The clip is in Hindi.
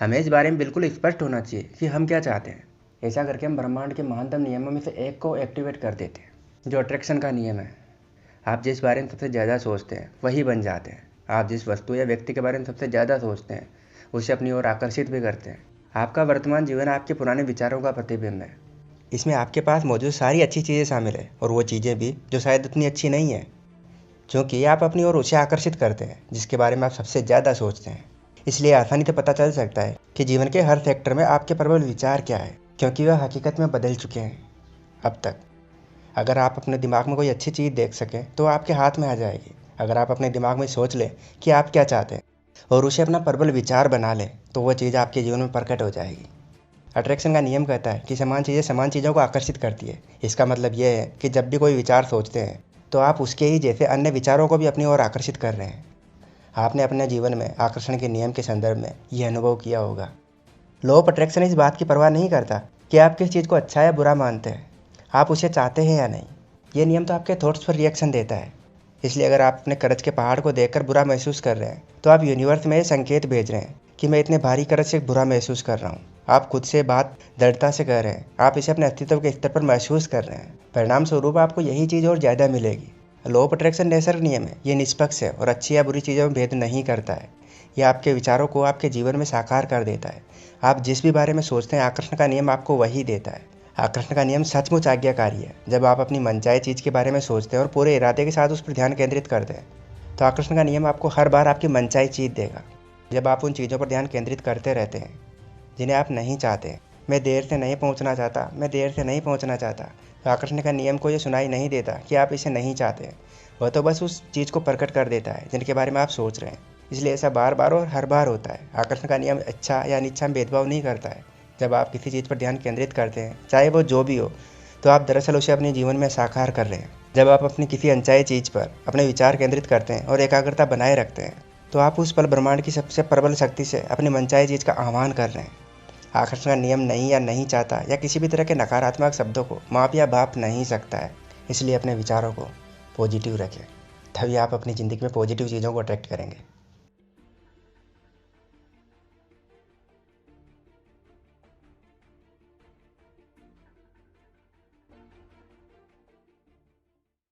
हमें इस बारे में बिल्कुल स्पष्ट होना चाहिए कि हम क्या चाहते हैं। ऐसा करके हम ब्रह्मांड के महानतम नियमों में से एक को एक्टिवेट कर देते हैं, जो अट्रैक्शन का नियम है। आप जिस बारे में सबसे ज़्यादा सोचते हैं वही बन जाते हैं। आप जिस वस्तु या व्यक्ति के बारे में सबसे ज़्यादा सोचते हैं उसे अपनी ओर आकर्षित भी करते हैं। आपका वर्तमान जीवन आपके पुराने विचारों का प्रतिबिंब है। इसमें आपके पास मौजूद सारी अच्छी चीज़ें शामिल है और वो चीज़ें भी जो शायद उतनी अच्छी नहीं है, क्योंकि आप अपनी ओर उसे आकर्षित करते हैं जिसके बारे में आप सबसे ज़्यादा सोचते हैं। इसलिए आसानी से पता चल सकता है कि जीवन के हर सेक्टर में आपके प्रबल विचार क्या है, क्योंकि वह हकीकत में बदल चुके हैं अब तक। अगर आप अपने दिमाग में कोई अच्छी चीज़ देख सकें तो आपके हाथ में आ जाएगी। अगर आप अपने दिमाग में सोच लें कि आप क्या चाहते हैं और उसे अपना प्रबल विचार बना लें तो वह चीज़ आपके जीवन में प्रकट हो जाएगी। अट्रैक्शन का नियम कहता है कि समान चीज़ों को आकर्षित करती है। इसका मतलब यह है कि जब भी कोई विचार सोचते हैं तो आप उसके ही जैसे अन्य विचारों को भी अपनी ओर आकर्षित कर रहे हैं। आपने अपने जीवन में आकर्षण के नियम के संदर्भ में यह अनुभव किया होगा। लॉ ऑफ अट्रैक्शन इस बात की परवाह नहीं करता कि आप किस चीज़ को अच्छा या बुरा मानते हैं, आप उसे चाहते हैं या नहीं। ये नियम तो आपके थॉट्स पर रिएक्शन देता है। इसलिए अगर आप अपने कर्ज के पहाड़ को देखकर बुरा महसूस कर रहे हैं तो आप यूनिवर्स में ये संकेत भेज रहे हैं कि मैं इतने भारी कर्ज से बुरा महसूस कर रहा हूँ। आप खुद से बात दृढ़ता से कह रहे हैं, आप इसे अपने अस्तित्व के स्तर पर महसूस कर रहे हैं। परिणाम स्वरूप आपको यही चीज़ और ज़्यादा मिलेगी। लॉ ऑफ अट्रैक्शन नेचर नियम है, ये निष्पक्ष है और अच्छी या बुरी चीज़ों में भेद नहीं करता है। यह आपके विचारों को आपके जीवन में साकार कर देता है। आप जिस भी बारे में सोचते हैं आकर्षण का नियम आपको वही देता है। आकर्षण का नियम सचमुच आज्ञाकारी है। जब आप अपनी मनचाही चीज़ के बारे में सोचते हैं और पूरे इरादे के साथ उस पर ध्यान केंद्रित करते हैं तो आकर्षण का नियम आपको हर बार आपकी मनचाही चीज़ देगा। जब आप उन चीज़ों पर ध्यान केंद्रित करते रहते हैं जिन्हें आप नहीं चाहते, मैं देर से नहीं पहुंचना चाहता, मैं देर से नहीं पहुंचना चाहता, तो आकर्षण का नियम को ये सुनाई नहीं देता कि आप इसे नहीं चाहते। वह तो बस उस चीज़ को प्रकट कर देता है जिनके बारे में आप सोच रहे हैं। इसलिए ऐसा बार बार और हर बार होता है। आकर्षण का नियम अच्छा या अनिच्छा में भेदभाव नहीं करता है। जब आप किसी चीज़ पर ध्यान केंद्रित करते हैं, चाहे वो जो भी हो, तो आप दरअसल उसे अपने जीवन में साकार कर रहे हैं। जब आप अपनी किसी अनचाही चीज़ पर अपने विचार केंद्रित करते हैं और एकाग्रता बनाए रखते हैं तो आप उस पल ब्रह्मांड की सबसे प्रबल शक्ति से अपनी मनचाही चीज़ का आह्वान कर रहे हैं। आकर्षण का नियम नहीं या नहीं चाहता या किसी भी तरह के नकारात्मक शब्दों को माप या भाप नहीं सकता है। इसलिए अपने विचारों को पॉजिटिव रखें, तभी आप अपनी ज़िंदगी में पॉजिटिव चीज़ों को अट्रैक्ट करेंगे।